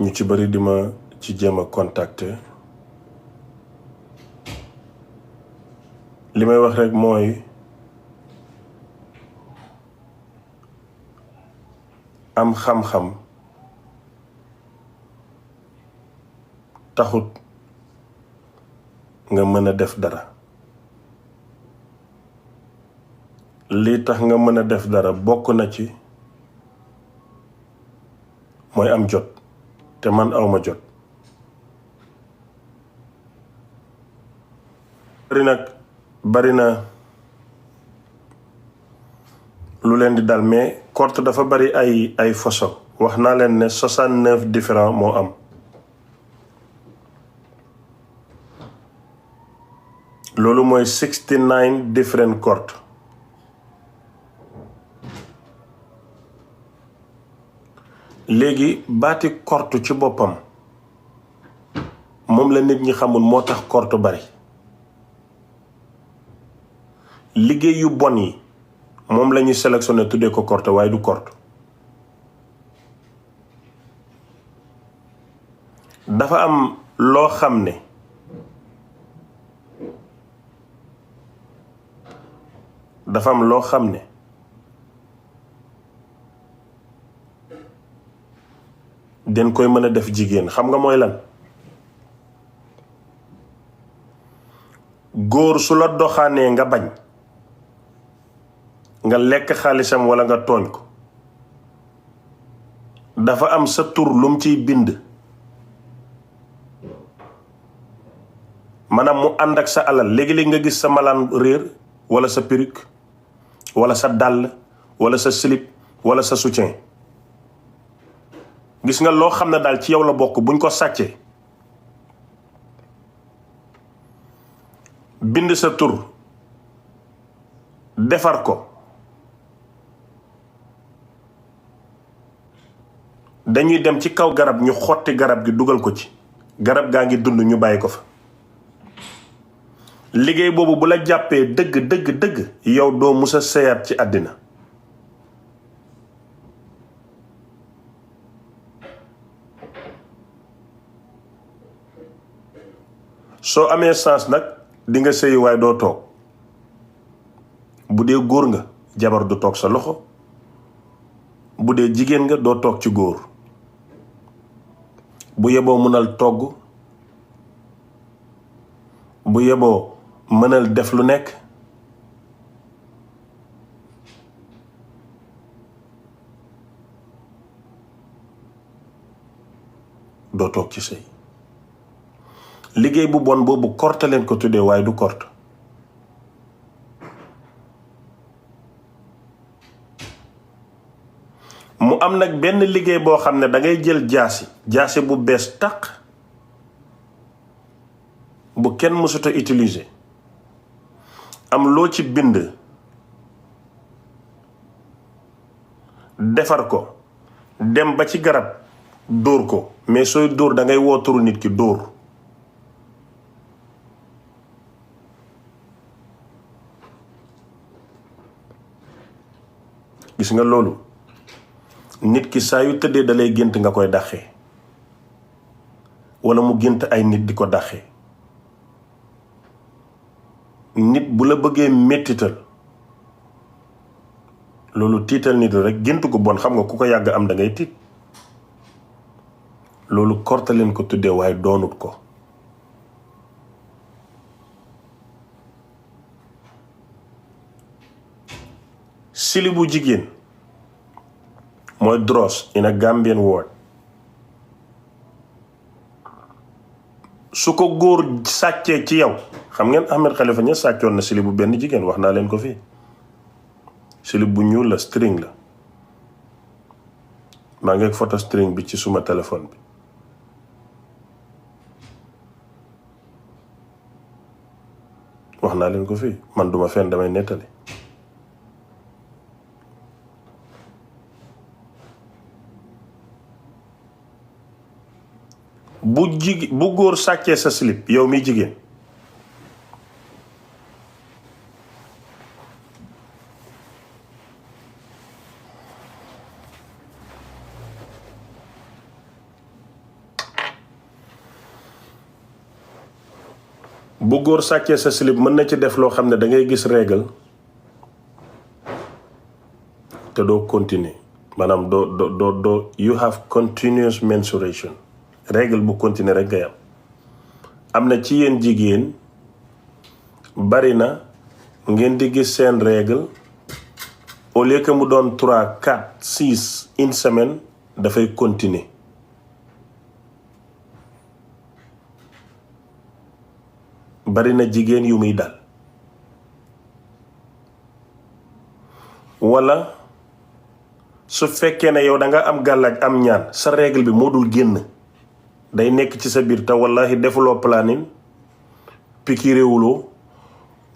ñu ci bari di ma ci jéem a contacter li may wax rek mooy am xam-xam taxut nga mën a def dara lii tax nga mën a def dara bokk na ci mooy am jot te man awma jot bari na lu leen di dal mais korte dafa bari ay façon wax naa leen ne 69 différents moo am loolu mooy 69 different korte léegi baati korte ci boppam moom la nit ñi xamul moo tax korte bari liggéey yu bon yi moom la ñuy sélectionné tuddee ko korte waaye du korte dafa am loo xam ne den koy mën a def jigéen xam nga mooy lan góor su la doxaanee nga bañ nga lekk xaalisam walla nga tooñ ko dafa am sa tur lum ciy bind maanaam mu ànd ak sa alal léegi-léegi nga gis sa malaan réer walla sa perruque walla sa dàll walla sa slip walla sa soutien gis nga loo xam ne daal ci yow la bokk buñ ko sàccee bind sa tur defar ko dañuy dem ci kaw garab ñu xotti garab gi dugal ko ci garab gaa ngi dund ñu bàyyi ko fa liggéey boobu bu la jàppee dëgg yow doo musa seyaat ci àddina soo amee sens nag di nga sëyi waaye doo toog bu dee góor nga jabar du toog sa loxo bu dee jigéen nga doo toog ci góor bu yeboo mënal togg bu yeboo mënal def lu nekk doo toog ci sëy liggéey bu bon boobu korte leen ko tuddee waaye du korte mu am nag benn liggéey boo xam ne da ngay jël jaasi bu bees tàq bu kenn mësut a utiliser am loo ci bind defar ko dem ba ci garab dóor ko mais sooy dóor da ngay woo turu nit ki dóor gis nga loolu nit ki saa yu tëddee dalay gént nga koy dàqee walla mu gént ay nit di ko dàqee nit bu la bëggee mettital loolu tiital nit rek gént ko bon xam nga ku ko yàgg am da ngay tiit loolu korte leen ko tuddee waaye doonut ko silibu jigéen mooy dross in a Gambian word su ko góor sàccee ci yow xam ngeen Ahmed Khalifa Niass sàccoon na silibu benn jigéen wax naa leen ko fii silib bu ñuul la string la maa ngi ak photo string bi ci suma téléphone bi wax naa leen ko fii man duma fenn damay nettali bu góor sàccee sa slip yow mi jigéen bu góor sàccee sa slip mën na ci def loo xam ne da ngay gis règle te doo continuer maanaam doo you have continuous menstruation règle bu continuer rek ngay am na ci yéen jigéen bari na ngeen di gis seen règle au lieu que mu doon 3 4 6 une semaine dafay continuer bari na jigéen yu muy dal walla su fekkee ne yow da nga am gàllaaj am ñaan sa règle bi moo dul génn day nekk ci sa biir te wallahi defuloo planning pikiréwuloo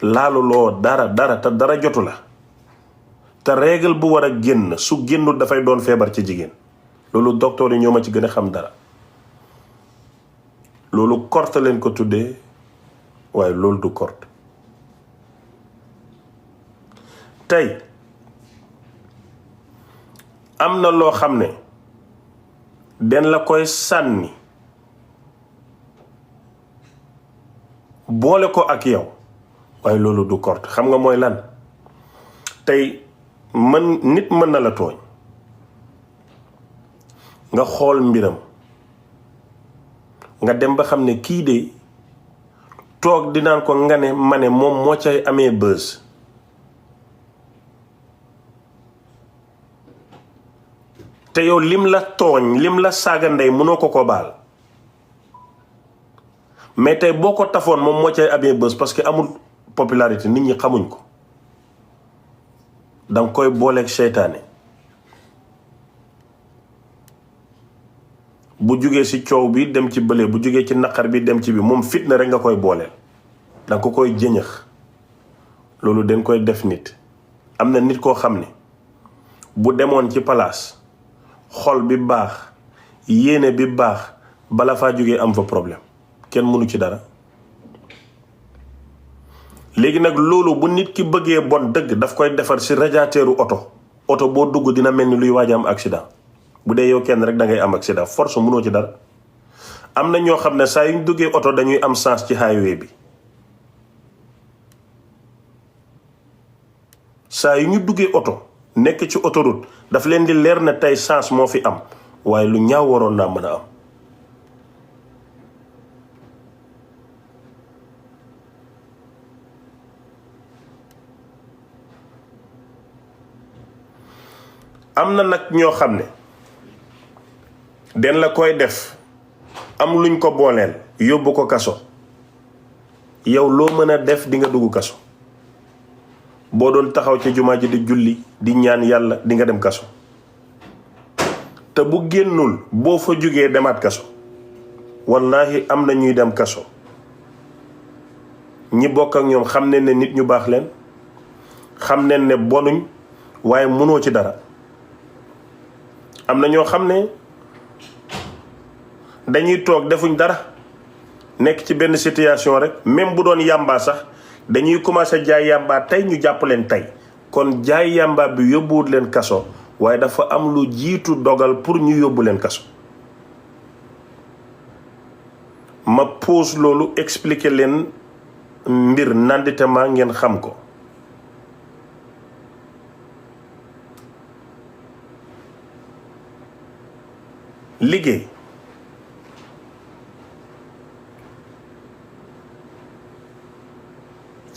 laaluloo dara te dara jotu la te règle bu war a génn su génnul dafay doon feebar ci jigéen loolu docteur yi ñoo ma ci gën a xam dara loolu korte leen ko tuddee waaye loolu du korte tey am na loo xam ne den la koy sànni boole ko ak yow waaye loolu du korte xam nga mooy lan tey nit mën na la tooñ nga xool mbiram nga dem ba xam ne kii de toog dinaan ko nga ne ma ne moom moo cay amee bës te yow lim la tooñ lim la saaga ndey mënoo ko baal mais tey boo ko tafoon moom moo cay amee bës parce que amul popularité nit ñi xamuñ ko danga koy booleeg seytaane bu jugee ci coow bi dem ci bële bu jugee ci naqar bi dem ci bi moom fitna rek nga koy booleel danga ko koy jëñëx loolu dañ koy def nit am na nit koo xam ne bu demoon ci palaas xol bi baax yéene bi baax bala faa jugee am fa problème kenn mënu ci dara léegi nag loolu bu nit ki bëggee bon dëgg daf koy defar ci radiateuru oto boo dugg dina mel ni luy waaj am accident bu dee yow kenn rek da ngay am accident force mënoo ci dara am na ñoo xam ne saa yu ñu duggee oto dañuy am sens ci highway bi saa yu ñu duggee oto nekk ci autoroute daf leen di leer ne tey sens moo fi am waaye lu ñaaw waroon naa mën a am am na nag ñoo xam ne den la koy def am luñ ko booleel yóbbu ko kaso yow loo mën a def di nga dugg kaso boo doon taxaw ci jumaa ji di julli di ñaan yàlla di nga dem kaso te bu génnul boo fa jógee demaat kaso wallahi am na ñuy dem kaso ñi bokk ak ñoom xam ne nit ñu baax leen xam ne bonuñ waaye mënoo ci dara am na ñoo xam ne dañuy toog defuñ dara nekk ci benn situation rek même bu doon yàmbaa sax dañuy commencé jaay yàmbaa tey ñu jàpp leen tey kon jaay yàmbaa bi yóbbuwut leen kaso waaye dafa am lu jiitu dogal pour ñu yóbbu leen kaso ma pose loolu expliquer leen mbir nanditema ngeen xam ko liggéey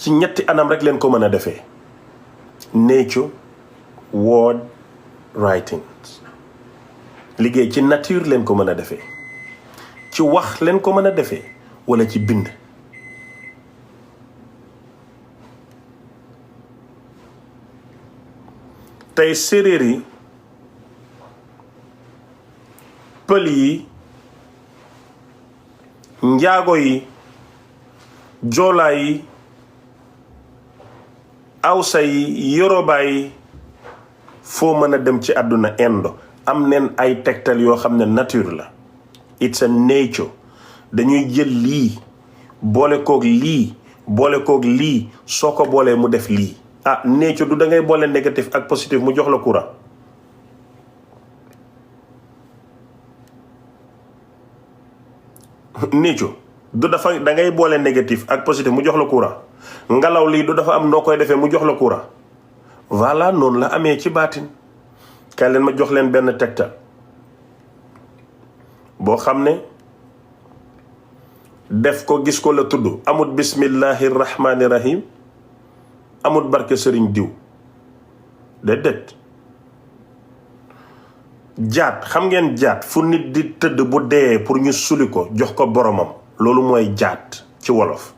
ci ñetti anam rek leen ko mën a defee nature word writing liggéey ci nature leen ko mën a defee ci wax leen ko mën a defee walla ci bind tey séeréer yi pël yi njaago yi joolaa yi awsa yi yoroba yi foo mën a dem ci àdduna indo am neen ay tegtal yoo xam ne nature la it's a nature dañuy jël lii boole koog lii soo ko boolee mu def lii nature du da ngay boole négatif ak positif mu jox la courant nature du dafa da ngay boole négatif ak positif mu jox la courant. ngelaw lii du dafa am noo koy defee mu jox la courant. voilà noonu la amee ci baatin. kay leen ma jox leen benn tegtal boo xam ne def ko gis ko la tudd amut bismillahi rahmaani rahim amut barke sëriñ diw déedéet. jaat xam ngeen jaat fu nit di tëdd bu dee pour ñu suli ko jox ko boromam loolu mooy jaat ci wolof.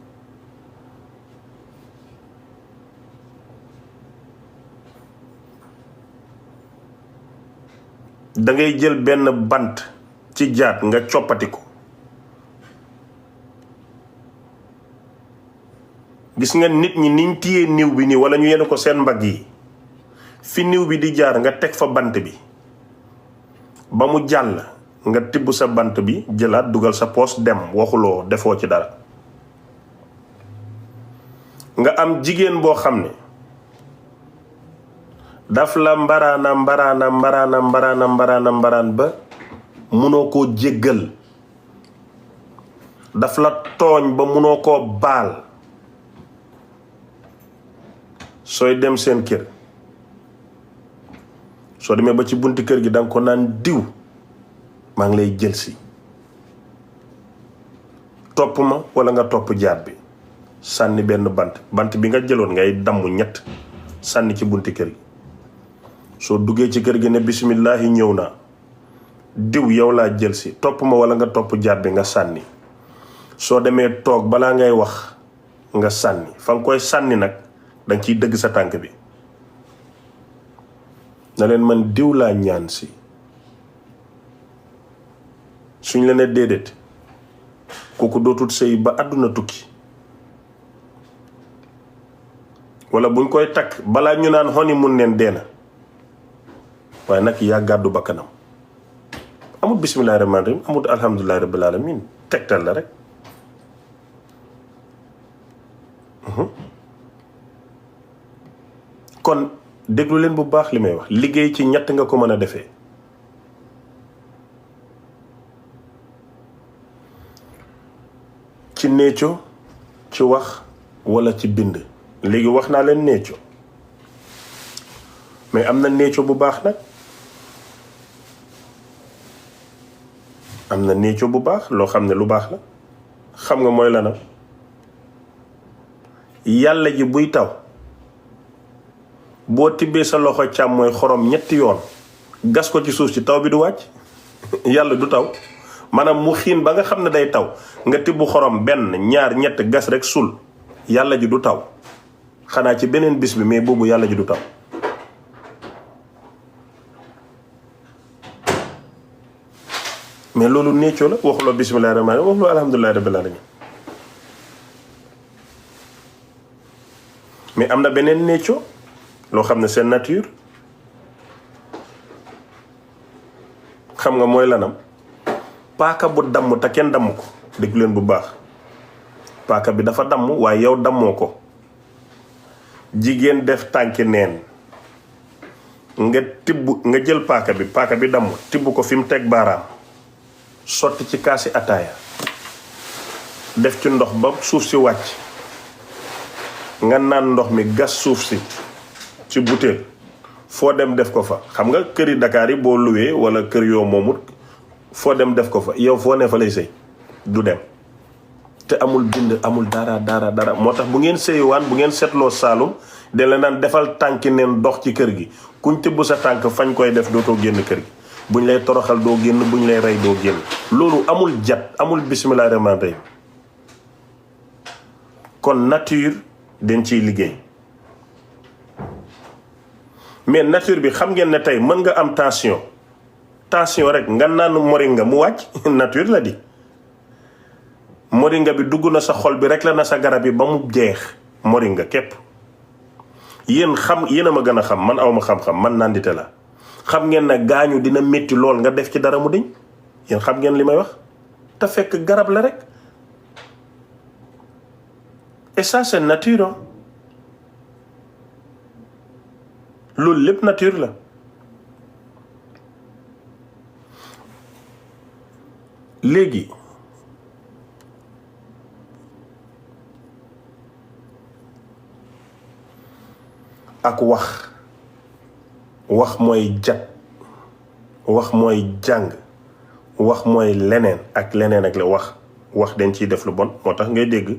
da ngay jël benn bant ci jaat nga coppati ko gis nga nit ñi niñ téyee niw bi nii wala ñu yenn ko seen mbagg yi fi niw bi di jaar nga teg fa bant bi ba mu jàll nga tibb sa bant bi jëlaat dugal sa poos dem waxuloo defoo ci dara. nga am jigéen boo xam ne daf la mbaraan ba munoo koo jéggal, daf la tooñ ba munoo koo baal. sooy dem seen kër soo demee ba ci bunti kër gi danga ko naan diw maa ngi lay jël si topp ma wala nga topp jaat bi sànni benn bant bi nga jëloon ngay damm ñett sànni ci bunti kër gi. soo duggee ci kër gi ne bismillaahi ñëw naa diw yow laa jël si topp ma wala nga topp jaat bi nga sànni. soo demee toog balaa ngay wax nga sànni fa nga koy sànni nag danga ciy dëgg sa tànk bi na leen man diw laa ñaan si. suñ la ne déedéet kooku dootul sëy ba àdduna tukki wala buñ koy takk balaa ñu naan xoni mun neen dee na waaye nag yaa gàddu bakkanam. amul bismillaahi rahmaani rahiim amul alhamdulillahi rabbil alamin tegtal la rek. kon déglu leen bu baax li may wax liggéey ci ñett nga ko mën a defee. ci néeco ci wax walla ci bind. léegi wax naa leen néeco mais am na néeco bu baax nag. am na néeco bu baax loo xam ne lu baax la. xam nga mooy la nag yàlla ji buy taw boo tibbee sa loxo càmmooy xorom ñetti yoon gas ko ci suuf si taw bi du wàcc. yàlla du taw maanaam mu xiin ba nga xam ne day taw nga tibb xorom benn ñaar ñett gas rek sul yàlla ji du taw. xanaa ci beneen bis bi mais boobu yàlla ji du taw. mais loolu néccoo la waxuloo bismillaahi rahmaani rahiim waxuloo alhamdulillahi rabbil alamin. mais am na beneen néccoo loo xam ne seen nature xam nga mooy lanam paaka bu damm te kenn damm ko déglu leen bu baax paaka bi dafa damm waaye yow dammoo ko. jigéen def tànki neen nga jël paaka bi damm tibb ko fi mu teg baaraam sotti ci kaasi ataaya def ci ndox ba suuf si wàcc nga naan ndox mi gas suuf si ci butéel foo dem def ko fa. xam nga këri Dakar yi boo luwee wala kër yoo moomut foo dem def ko fa yow foo ne fa lay sëy du dem te amul bind amul dara moo tax bu ngeen sëyiwaan bu ngeen seetloo Saalum de la naan defal tànki neen dox ci kër gi kuñ tibb sa tànk fañ koy def dootoo génn kër gi buñ lay toroxal doo génn buñ lay rey doo génn. loolu amul jat amul bismillaahi rahmaani rahiim. kon nature dañ ciy liggéey mais nature bi xam ngeen ne tey mën nga am tension rek nga naan moringa mu wàcc nature la di. moringa bi dugg na sa xol bi rek la na sa garab yi ba mu jeex moringa képp. yéen a ma gën a xam man awma xam-xam man nandite la xam ngeen ne gaañu dina métti lool nga def ci dara mu deñ yéen xam ngeen li may wax te fekk garab la rek. et ça c'est nature. loolu lépp nature la. léegi ak wax mooy jat, wax mooy jàng, wax mooy leneen ak leneen ak la wax dañ ciy def lu bon. moo tax ngay dégg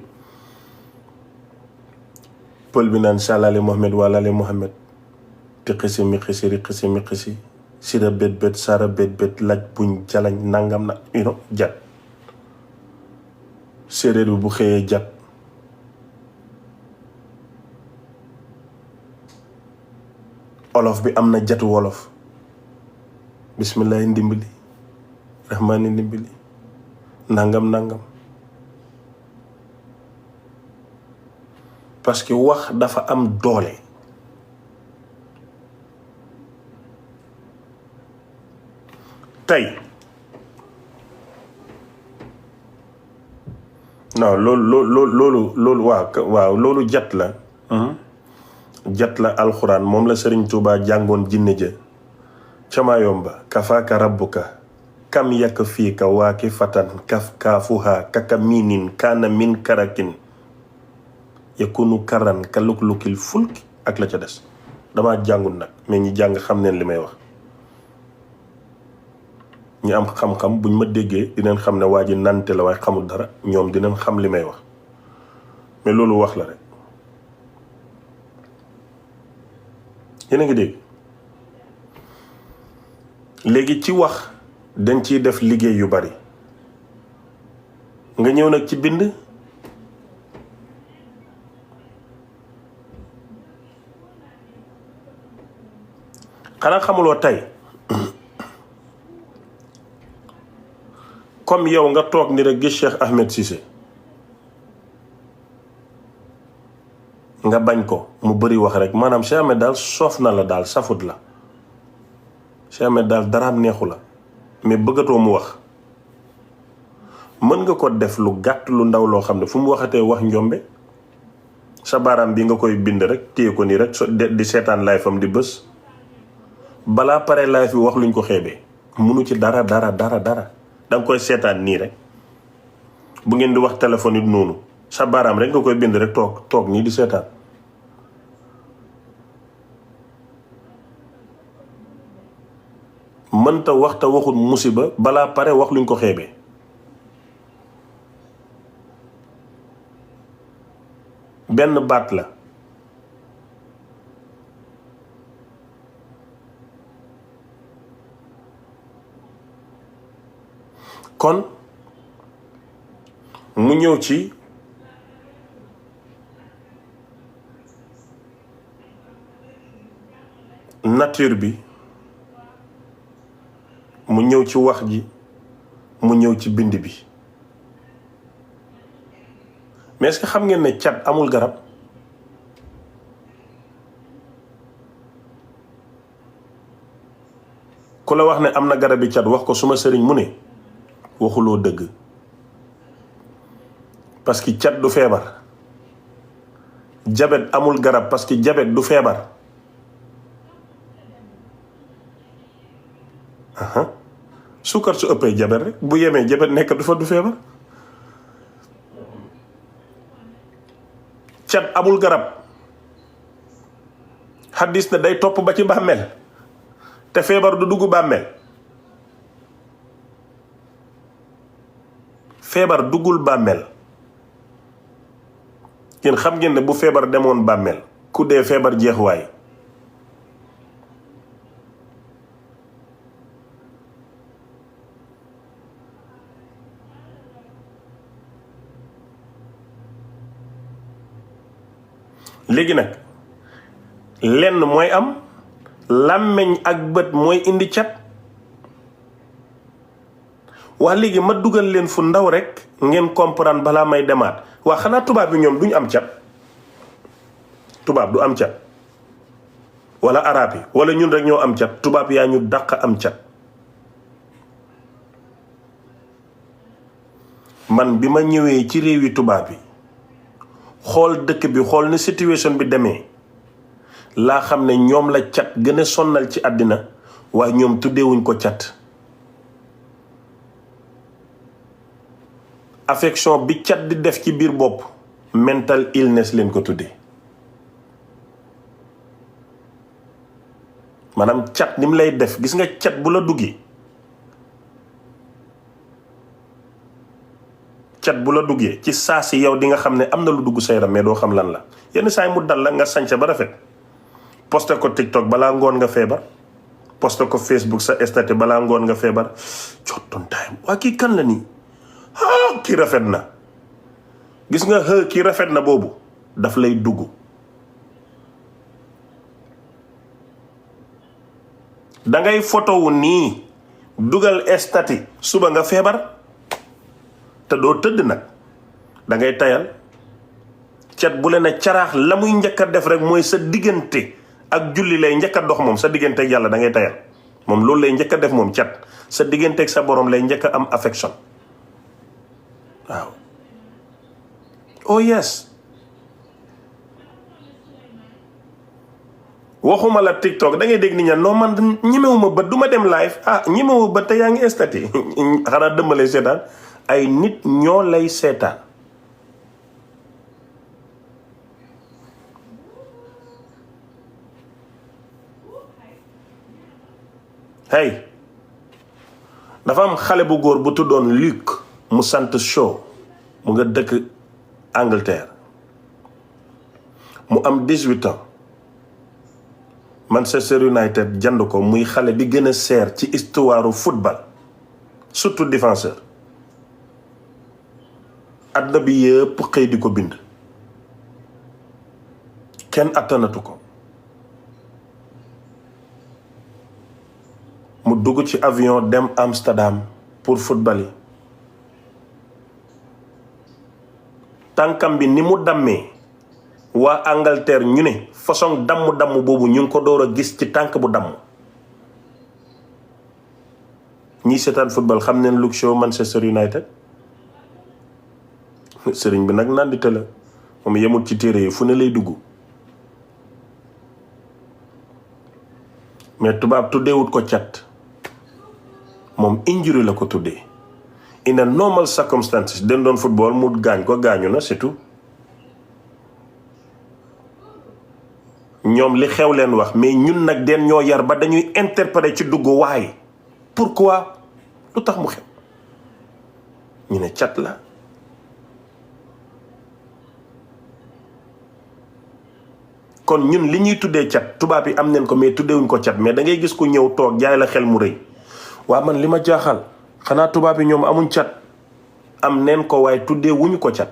pël bi naan sàllale Mohamed wàllale Mohamed tiqisi mi xisi ri xisi mi xisi sira bét bét sara bét bét laj buñ jalañ nangam na jat. séeréer bi bu xëyee jat, olof bi am na jatu wolof, bismillahi ndimbali rahmaani ndimbali nangam parce que wax dafa am doole. tey non loolu waaw loolu jat la. jat la alxuraan moom la Sëriñ Tuubaa jàngoon jinne ja ca Mayomba. kafaaka rabbuka kam yakk fii ka waaki fatan kaf kaafuha kaka miinin kaana min karakin yakunu karan ka luk-lukil fulki ak la ca des. dama jàngul nag mais ñi jàng xam neen li may wax. ñi am xam-xam buñ ma déggee dinañ xam ne waa ji nante la waaye xamul dara, ñoom dinañ xam li may wax mais loolu wax la rek. yéen a ngi dégg léegi ci wax dañ ciy def liggéey yu bari. nga ñëw nag ci bind, xanaa xamuloo tey comme yow nga toog ni rek gis Cheikh Ahmed Cissé nga bañ ko mu bëri wax rek, maanaam Cheikh Ahmed daal soof na la daal, safut la, Cheikh Ahmed daal daraam neexu la, mais bëggatoo mu wax. mën nga ko def lu gàtt lu ndaw loo xam ne fu mu waxatee wax njombe, sa baaraam bi nga koy bind rek téye ko nii rek di seetaan live fam di bës, balaa pare live bi wax luñ ko xeebee. munu ci dara danga koy seetaan nii rek. bu ngeen di wax téléphone it noonu, sa baaraam rek nga koy bind rek toog nii di seetaan. mënta waxta waxut musiba balaa pare wax luñ ko xeebee. benn baat la. kon mu ñëw ci nature bi, mu ñëw ci wax ji, mu ñëw ci bind bi. mais est-ce que xam ngeen ne cat amul garab? ku la wax ne am na garabi cat wax ko suma sëriñ mu ne waxuloo dëgg. parce que cat du feebar. jabet amul garab parce que jabet du feebar. suukar su ëppee jabet rek, bu yemee jabet nekk du fa du feebar. cat amul garab. xaddis na day topp ba ci bàmmeel te feebar du dugg bàmmeel. feebar duggul bàmmeel. yéen xam ngeen ne bu feebar demoon bàmmeel ku dee feebar jeex waay. léegi nag lenn mooy am, làmmeñ ak bët mooy indi cat. waa léegi ma dugal leen fu ndaw rek ngeen comprendre balaa may demaat. waa xanaa tubaab bi ñoom duñu am cat? tubaab du am cat, wala araab yi, wala ñun rek ñoo am cat? tubaab yaa ñu dàq am cat. man bi ma ñëwee ci réewi tubaab yi xool dëkk bi, xool ni situation bi demee, laa xam ne ñoom la cat gën a sonnal ci àddina, waaye ñoom tuddeewuñ ko cat. affection bi cat di def ci biir bopp mental illness leen ko tuddee. maanaam cat ni mu lay def gis nga cat bu la duggee ci saa si yow di nga xam ne am na lu dugg sa yaram mais doo xam lan la yenn saa yi mu dal la nga sañse ba rafet posté ko TikTok balaa ngoon nga feebar posté ko Facebook sa statut balaa ngoon nga feebar jottoon time waa kii kan la nii kii rafet na gis nga kii rafet na boobu daf lay dugg dangay photo wu nii dugal statut suba nga feebar te doo tëdd nag dangay tayal cat bu leen a caraax la muy njëkk a def rek mooy sa diggante ak julli lay njëkk a dox moom sa diggante ak yàlla da ngay tayal moom loolu lay njëkk a def moom cat sa diggante ak sa borom lay njëkk a am affection waaw oh yes waxuma la TikTok da ngay dégg nit ña non man ñemewuma bët du ma dem live ñemewu bët te yaa ngi estati xanaa dëmba lay seetaan ay nit ñoo lay seetaan hey dafa am xale bu góor bu tuddoon Luc mu sant Shaw mu nga dëkk Angleterre mu am 18 ans Manchester United jënd ko muy xale bi gën a seer ci histoire football surtout défenseur àdduna bi yëpp xëy di ko bind kenn attanatu ko mu dugg ci avion dem Amsterdam pour football yi tànkam bi ni mu dammee waa Angleterre ñu ne façon damm boobu ñu ngi ko door a gis ci tànk bu damm ñii seetaan football xam neen Luke Shaw Manchester United sëriñ bi nag nandite la moom yemul ci téere yi fu ne lay dugg mais tubaab tuddeewut ko cat moom injury la ko tuddee in a normal circumstances den doon football mu gaañ ko gaañu na c'est tout ñoom li xew leen wax mais ñun nag den ñoo yar ba dañuy interpréter ci dugg waaye pourquoi lu tax mu xew ñu ne cat la kon ñun li ñuy tuddee cat tubaab yi am neen ko mais tuddeewuñ ko cat mais da ngay gis ku ñëw toog jaay la xel mu rëy waa man li ma jaaxal xanaa tubaab yi ñoom amuñ cat am neen ko waaye tuddeewuñu ko cat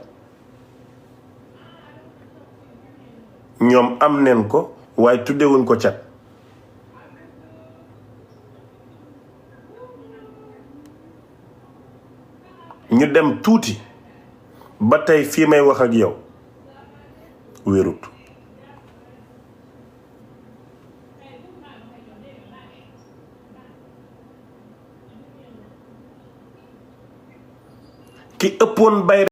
ñoom am neen ko waaye tuddeewuñ ko cat ñu dem tuuti ba tey fii may wax ak yow wérut ki ëppoon bay